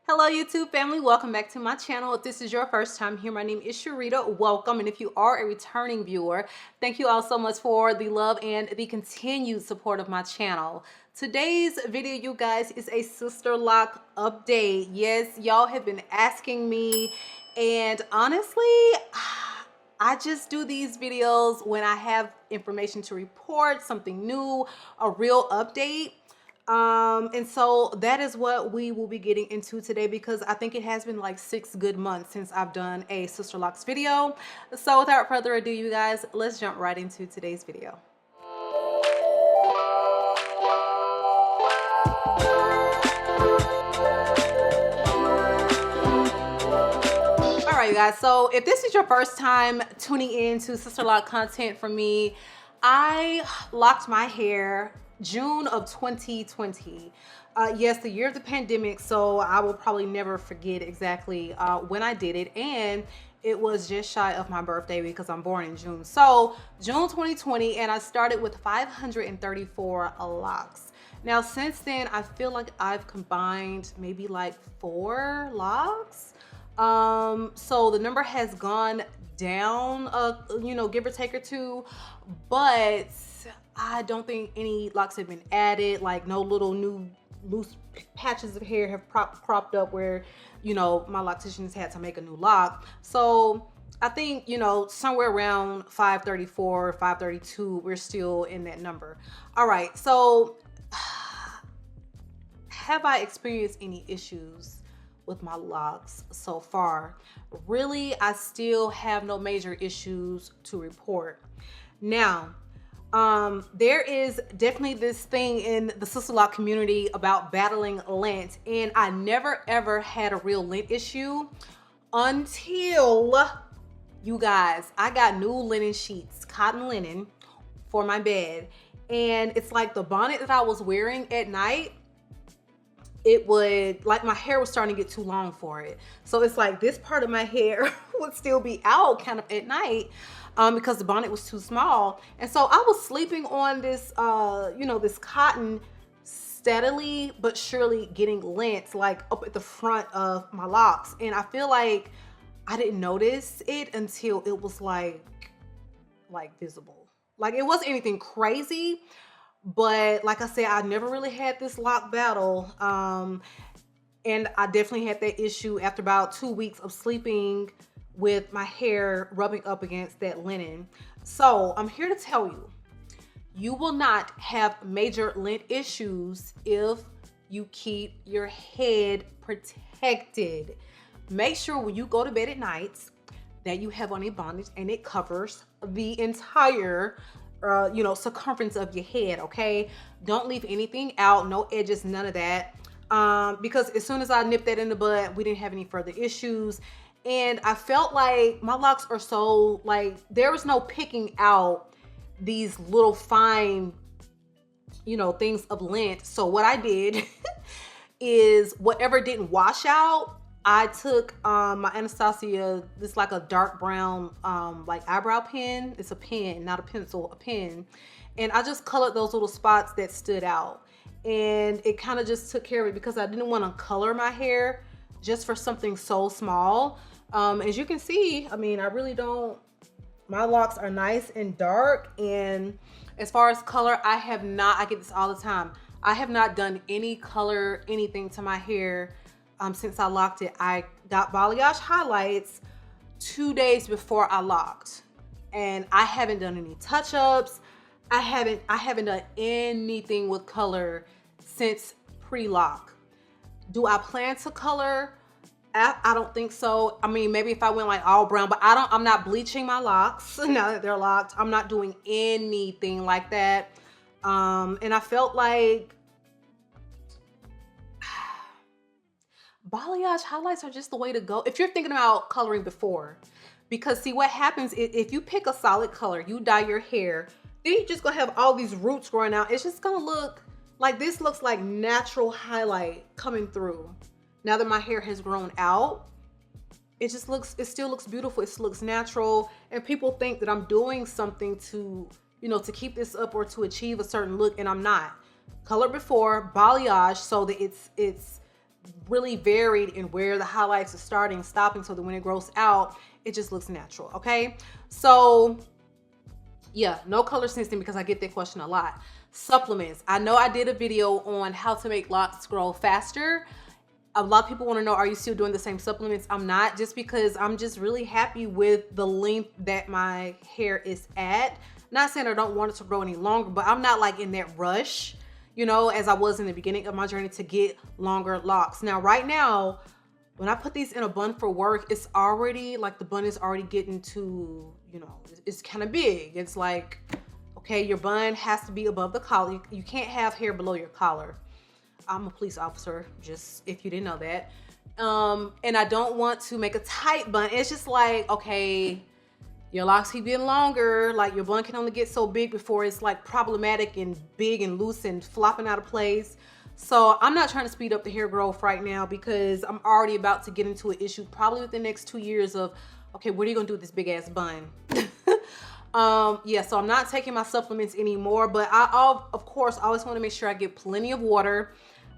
Hello YouTube family, welcome back to my channel. If this is your first time here, my name is Sharida. Welcome, and if you are a returning viewer, thank you all so much for the love and the continued support of my channel. Today's video, you guys, is a sister lock update. Yes, y'all have been asking me, and honestly, I just do these videos when I have information to report, something new, a real update. And so that is what we will be getting into today, because I think it has been like 6 good months since I've done a Sister Locks video. So without further ado, you guys, let's jump right into today's video. All right, you guys, so if this is your first time tuning in to Sister Lock content from me, I locked my hair June of 2020. Yes, the year of the pandemic, so I will probably never forget exactly when I did it, and it was just shy of my birthday because I'm born in June. So June 2020, and I started with 534 locks. Now since then, I feel like I've combined maybe like 4 locks. So the number has gone down, give or take or 2, but I don't think any locks have been added, like no little new loose patches of hair have cropped up where, my locticians had to make a new lock. So I think, somewhere around 534, 532, we're still in that number. All right, so have I experienced any issues with my locks so far? Really, I still have no major issues to report. Now, there is definitely this thing in the sister lock community about battling lint, and I never ever had a real lint issue until, you guys, I got new linen sheets, cotton linen, for my bed, and it's like the bonnet that I was wearing at night, it would, like, my hair was starting to get too long for it. So it's like this part of my hair would still be out kind of at night, because the bonnet was too small. And so I was sleeping on this, this cotton, steadily but surely getting lint like up at the front of my locks. And I feel like I didn't notice it until it was like visible. Like, it wasn't anything crazy, but like I said, I never really had this lock battle. And I definitely had that issue after about 2 weeks of sleeping with my hair rubbing up against that linen. So I'm here to tell you, you will not have major lint issues if you keep your head protected. Make sure when you go to bed at night that you have on a bonnet and it covers the entire circumference of your head. Okay, don't leave anything out, no edges, none of that, because as soon as I nipped that in the bud, we didn't have any further issues. And I felt like my locks are so, like, there was no picking out these little fine, things of lint. So what I did is, whatever didn't wash out, I took my Anastasia, this like a dark brown like eyebrow pen. It's a pen, not a pencil, a pen. And I just colored those little spots that stood out. And it kind of just took care of it, because I didn't want to color my hair just for something so small. As you can see, I mean, I really don't, my locks are nice and dark. And as far as color, I get this all the time, I have not done any color, anything to my hair since I locked it. I got balayage highlights 2 days before I locked, and I haven't done any touch-ups. I haven't done anything with color since pre-lock. Do I plan to color? I don't think so. I mean, maybe if I went like all brown, but I'm not bleaching my locks now that they're locked. I'm not doing anything like that. And I felt like balayage highlights are just the way to go if you're thinking about coloring before. Because see, what happens if you pick a solid color, you dye your hair, then you're just gonna have all these roots growing out. It's just gonna look like, this looks like natural highlight coming through. Now that my hair has grown out, it still looks beautiful. It still looks natural. And people think that I'm doing something to, to keep this up or to achieve a certain look, and I'm not. Color before, balayage, so that it's really varied in where the highlights are starting and stopping, so that when it grows out, it just looks natural. Okay, so yeah, no color sensing, because I get that question a lot. Supplements. I know I did a video on how to make locks grow faster. A lot of people want to know, are you still doing the same supplements? I'm not, just because I'm just really happy with the length that my hair is at. Not saying I don't want it to grow any longer, but I'm not like in that rush, you know, as I was in the beginning of my journey to get longer locks. Now, right now, when I put these in a bun for work, it's already like the bun is already getting to, you know, it's kind of big. It's like, okay, your bun has to be above the collar. You can't have hair below your collar. I'm a police officer, just if you didn't know that. And I don't want to make a tight bun. It's just like, okay, your locks keep getting longer. Like, your bun can only get so big before it's like problematic and big and loose and flopping out of place. So I'm not trying to speed up the hair growth right now, because I'm already about to get into an issue probably within the next 2 years of, okay, what are you gonna do with this big ass bun? Yeah, so I'm not taking my supplements anymore, but of course, I always want to make sure I get plenty of water.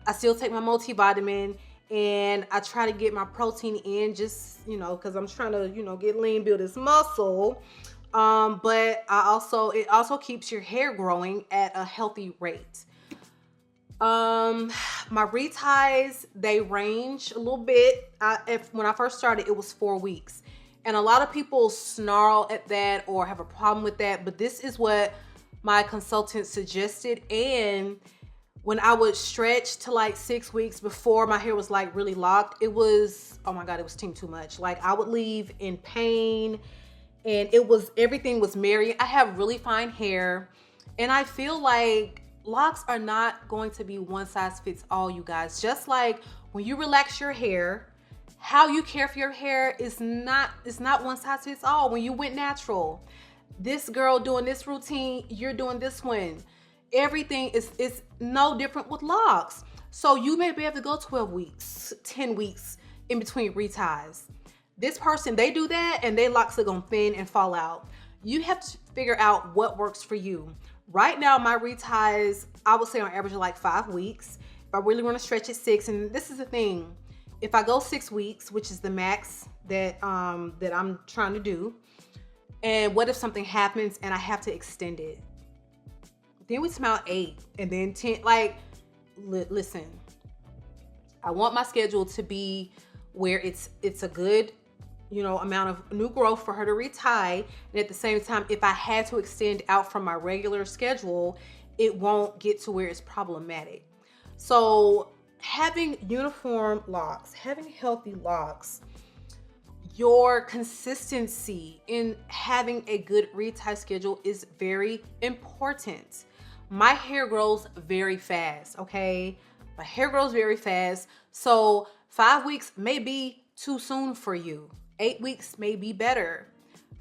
I still take my multivitamin, and I try to get my protein in, just, you know, because I'm trying to, you know, get lean, build this muscle. But it also keeps your hair growing at a healthy rate. My reties, they range a little bit. When I first started, it was 4 weeks. And a lot of people snarl at that or have a problem with that, but this is what my consultant suggested. And when I would stretch to like 6 weeks before my hair was like really locked, it was, oh my God, it was too much. Like, I would leave in pain, and everything was merry. I have really fine hair, and I feel like locks are not going to be one size fits all, you guys. Just like when you relax your hair, how you care for your hair is not one size fits all. When you went natural, this girl doing this routine, you're doing this one. Everything is no different with locks. So you may be able to go 12 weeks, 10 weeks in between reties. This person, they do that and their locks are gonna thin and fall out. You have to figure out what works for you. Right now, my reties, I would say on average are like 5 weeks. If I really want to stretch it, 6. And this is the thing. If I go 6 weeks, which is the max that I'm trying to do, and what if something happens and I have to extend it? Then we smile 8 and then 10. Like, listen, I want my schedule to be where it's a good, you know, amount of new growth for her to retie. And at the same time, if I had to extend out from my regular schedule, it won't get to where it's problematic. So having uniform locks, having healthy locks, your consistency in having a good retie schedule is very important. My hair grows very fast, okay? My hair grows very fast. So 5 weeks may be too soon for you. 8 weeks may be better.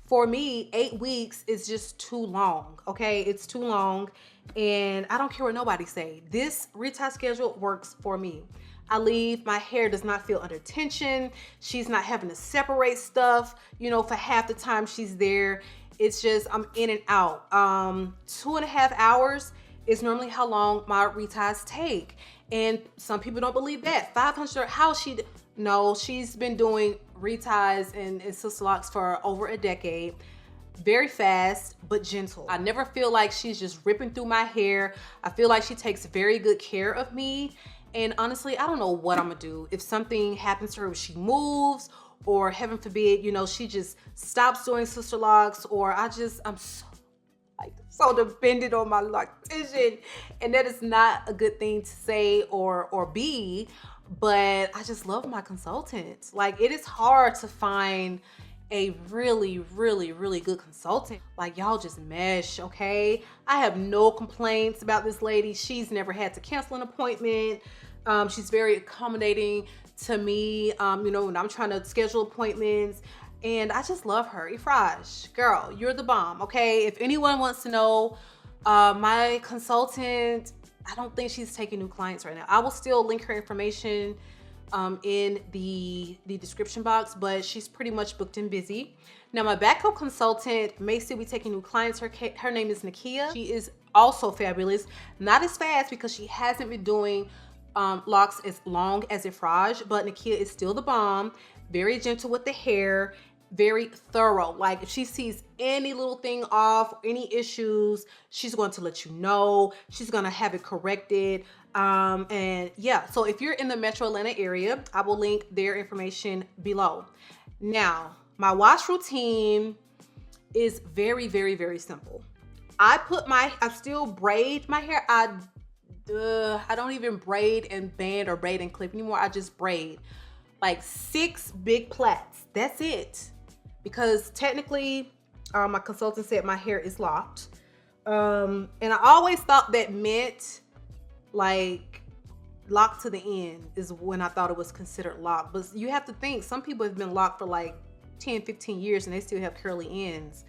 For me, 8 weeks is just too long, okay? It's too long, and I don't care what nobody say. This retie schedule works for me. I leave, my hair does not feel under tension. She's not having to separate stuff, you know, for half the time she's there. It's just, I'm in and out. 2.5 hours is normally how long my reties take. And some people don't believe that. 500, no, she's been doing reties and Sisterlocks for over a decade. Very fast, but gentle. I never feel like she's just ripping through my hair. I feel like she takes very good care of me. And honestly, I don't know what I'm gonna do. If something happens to her, if she moves, or heaven forbid, you know, she just stops doing Sisterlocks, or I'm so dependent on my loctician, and that is not a good thing to say or be, but I just love my consultants. Like, it is hard to find a really, really, really good consultant. Like, y'all just mesh, okay? I have no complaints about this lady. She's never had to cancel an appointment. She's very accommodating to me, you know, when I'm trying to schedule appointments. And I just love her. Ifraj, girl, you're the bomb, okay? If anyone wants to know, my consultant, I don't think she's taking new clients right now. I will still link her information in the description box, but she's pretty much booked and busy. Now, my backup consultant may still be taking new clients. Her name is Nakia. She is also fabulous. Not as fast because she hasn't been doing locks as long as Ifraj, but Nakia is still the bomb. Very gentle with the hair, very thorough. Like if she sees any little thing off, any issues, she's going to let you know. She's going to have it corrected. And yeah, so if you're in the Metro Atlanta area, I will link their information below. Now, my wash routine is very, very, very simple. I still braid my hair. I don't even braid and band or braid and clip anymore. I just braid like 6 big plaits. That's it. Because technically, my consultant said my hair is locked. And I always thought that meant like locked to the end is when I thought it was considered locked. But you have to think, some people have been locked for like 10, 15 years and they still have curly ends.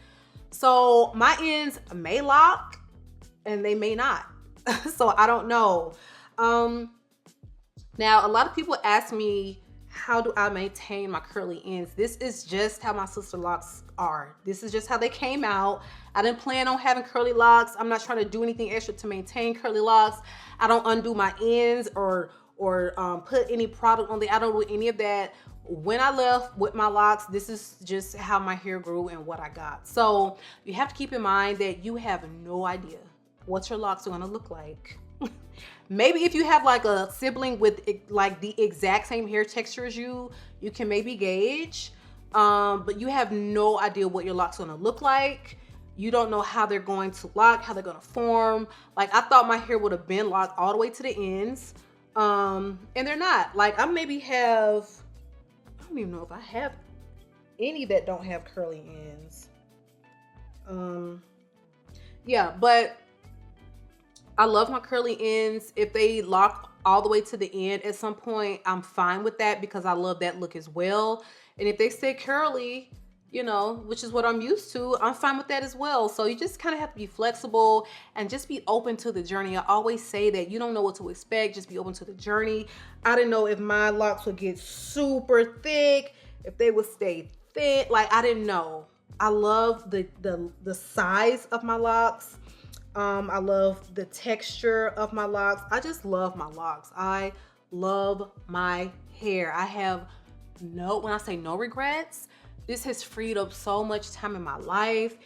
So my ends may lock and they may not. So I don't know. Now, a lot of people ask me, how do I maintain my curly ends? This is just how my Sisterlocks are. This is just how they came out. I didn't plan on having curly locks. I'm not trying to do anything extra to maintain curly locks. I don't undo my ends or put any product on the, I don't do any of that. When I left with my locks, this is just how my hair grew and what I got. So you have to keep in mind that you have no idea what your locks are gonna look like. Maybe if you have like a sibling with like the exact same hair texture as you can maybe gauge, but you have no idea what your locks are gonna look like. You don't know how they're going to lock, how they're gonna form. Like I thought my hair would have been locked all the way to the ends, and they're not. Like I maybe have, I don't even know if I have any that don't have curly ends. Yeah, but I love my curly ends. If they lock all the way to the end at some point, I'm fine with that because I love that look as well. And if they stay curly, you know, which is what I'm used to, I'm fine with that as well. So you just kind of have to be flexible and just be open to the journey. I always say that you don't know what to expect, just be open to the journey. I didn't know if my locks would get super thick, if they would stay thin. Like I didn't know. I love the size of my locks. I love the texture of my locks. I just love my locks. I love my hair. I have when I say no regrets, this has freed up so much time in my life.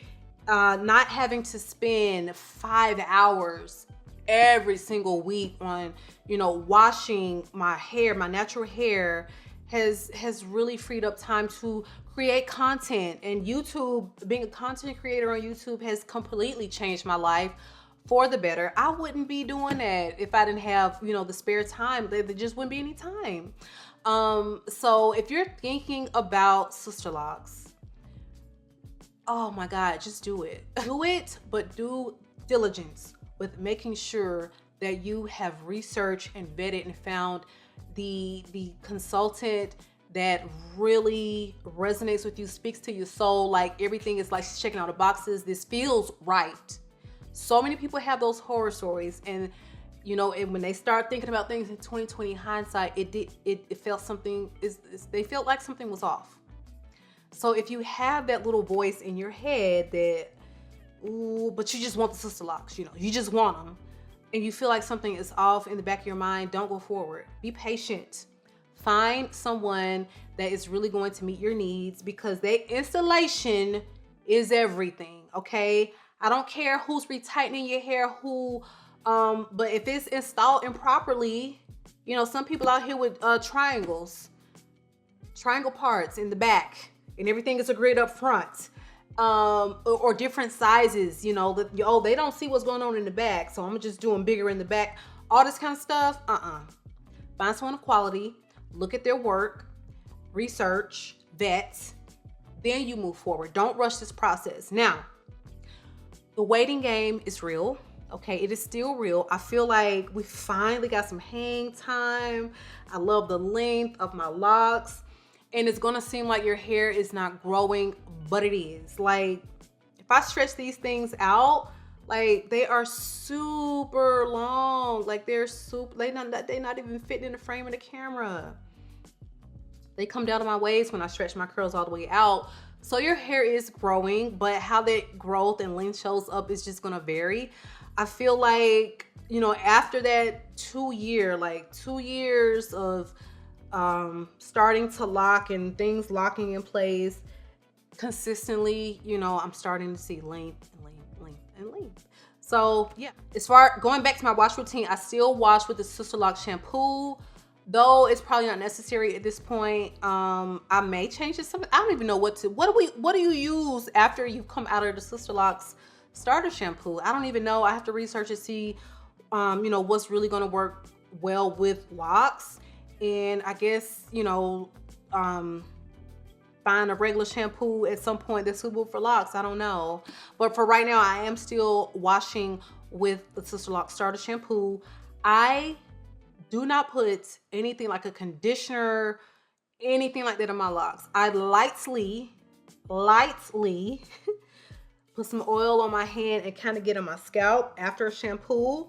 Not having to spend 5 hours every single week on, you know, washing my hair, my natural hair has really freed up time to create content. And YouTube, being a content creator on YouTube has completely changed my life for the better. I wouldn't be doing that if I didn't have, you know, the spare time. There just wouldn't be any time. So if you're thinking about Sisterlocks, oh my God, just do it. Do it, but do diligence with making sure that you have researched and vetted and found the consultant that really resonates with you, speaks to your soul. Like everything is like checking out the boxes. This feels right. So many people have those horror stories, and you know, and when they start thinking about things in 2020 hindsight, it felt they felt like something was off. So if you have that little voice in your head that, ooh, but you just want the Sisterlocks, you know, you just want them, and you feel like something is off in the back of your mind, don't go forward. Be patient. Find someone that is really going to meet your needs, because their installation is everything, okay? I don't care who's retightening your hair, but if it's installed improperly, you know, some people out here with triangle parts in the back, and everything is agreed up front, or different sizes, you know, they don't see what's going on in the back, so I'm just doing bigger in the back, all this kind of stuff. Find someone of quality, look at their work, research, vet, then you move forward. Don't rush this process. Now, the waiting game is real. Okay, it is still real. I feel like we finally got some hang time. I love the length of my locks, and it's gonna seem like your hair is not growing, but it is. Like if I stretch these things out, like they are super long. Like they're not even fitting in the frame of the camera. They come down to my waist when I stretch my curls all the way out. So your hair is growing, but how that growth and length shows up is just gonna vary. I feel like, you know, after that 2 years of starting to lock and things locking in place consistently, you know, I'm starting to see length and length, length, and length. So yeah, as far going back to my wash routine, I still wash with the Sisterlocks shampoo, though it's probably not necessary at this point. I may change it something. I don't even know what do you use after you come out of the Sisterlocks starter shampoo? I don't even know. I have to research and see you know, what's really going to work well with locks. And I guess, you know, find a regular shampoo at some point that's suitable for locks. I don't know. But for right now, I am still washing with the Sisterlocks starter shampoo. I do not put anything like a conditioner, anything like that in my locks. I lightly put some oil on my hand and kind of get on my scalp after a shampoo.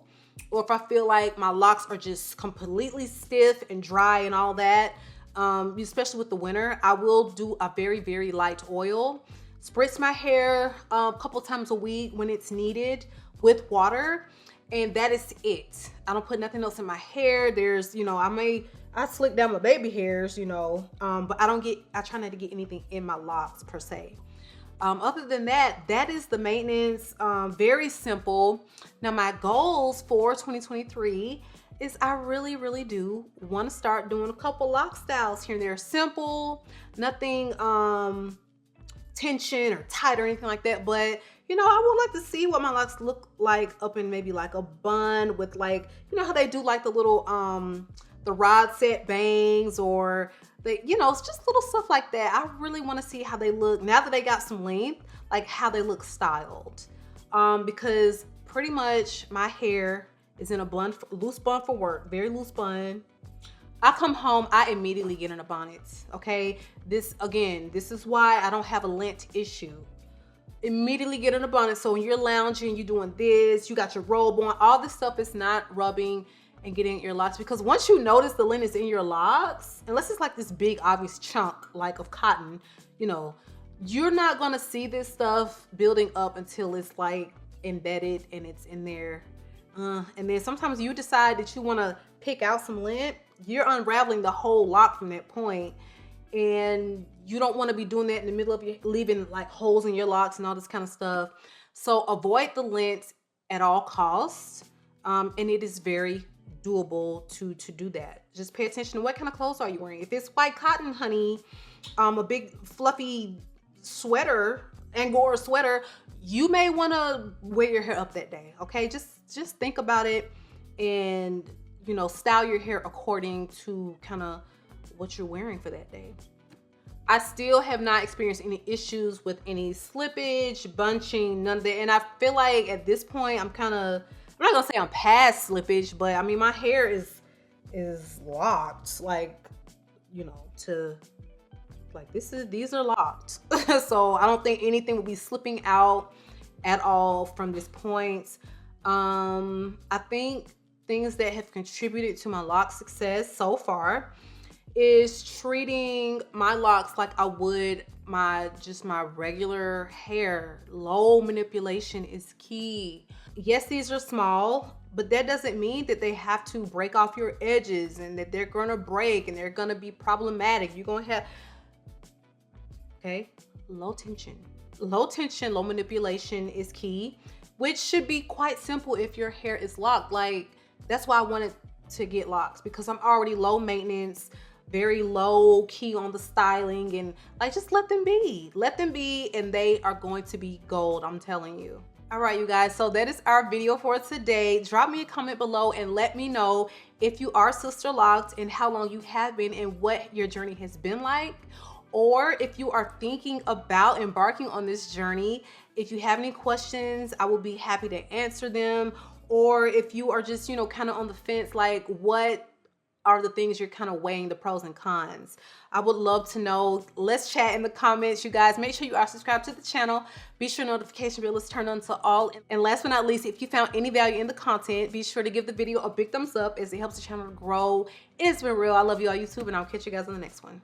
Or if I feel like my locks are just completely stiff and dry and all that, especially with the winter, I will do a very, very light oil. Spritz my hair a couple times a week when it's needed with water, and that is it. I don't put nothing else in my hair. There's, you know, I slick down my baby hairs, you know, but I try not to get anything in my locks per se. Other than that, that is the maintenance. Very simple. Now my goals for 2023 is I really, really do want to start doing a couple lock styles here and there. Simple, nothing tension or tight or anything like that. But you know, I would like to see what my locks look like up in maybe like a bun with, like, you know how they do like the little the rod set bangs, or they, you know, it's just little stuff like that. I really want to see how they look now that they got some length, like how they look styled. Because pretty much my hair is in a bun, loose bun for work, very loose bun. I come home, I immediately get in a bonnet. Okay, this is why I don't have a lint issue. Immediately get in a bonnet. So when you're lounging, you're doing this, you got your robe on, all this stuff is not rubbing and getting in your locks, because once you notice the lint is in your locks, unless it's like this big obvious chunk like of cotton, you know, you're not gonna see this stuff building up until it's like embedded and it's in there. And then sometimes you decide that you want to pick out some lint, you're unraveling the whole lock from that point, and you don't want to be doing that in the middle of your, leaving like holes in your locks and all this kind of stuff. So avoid the lint at all costs, and it is very doable to do that. Just pay attention to what kind of clothes are you wearing. If it's white cotton, honey, a big fluffy sweater, Angora sweater, you may want to wear your hair up that day. Okay, just think about it, and you know, style your hair according to kind of what you're wearing for that day. I still have not experienced any issues with any slippage, bunching, none of that. And I feel like at this point I'm not gonna say I'm past slippage, but I mean my hair is locked, like, you know, to like these are locked. So I don't think anything will be slipping out at all from this point. I think things that have contributed to my lock success so far is treating my locks like I would my regular hair. Low manipulation is key. Yes, these are small, but that doesn't mean that they have to break off your edges and that they're gonna break and they're gonna be problematic. You're gonna have, okay, low tension, low manipulation is key, which should be quite simple if your hair is locked. Like, that's why I wanted to get locks, because I'm already low maintenance, very low key on the styling, and like, just let them be, and they are going to be gold, I'm telling you. All right, you guys, so that is our video for today. Drop me a comment below and let me know if you are Sisterlocked and how long you have been and what your journey has been like. Or if you are thinking about embarking on this journey, if you have any questions, I will be happy to answer them. Or if you are just, you know, kind of on the fence, like what are the things you're kind of weighing the pros and cons, I would love to know. Let's chat in the comments, you guys. Make sure you are subscribed to the channel. Be sure notification bell is turned on to all. And last but not least, if you found any value in the content, be sure to give the video a big thumbs up, as it helps the channel to grow. It's been real. I love you all, YouTube, and I'll catch you guys on the next one.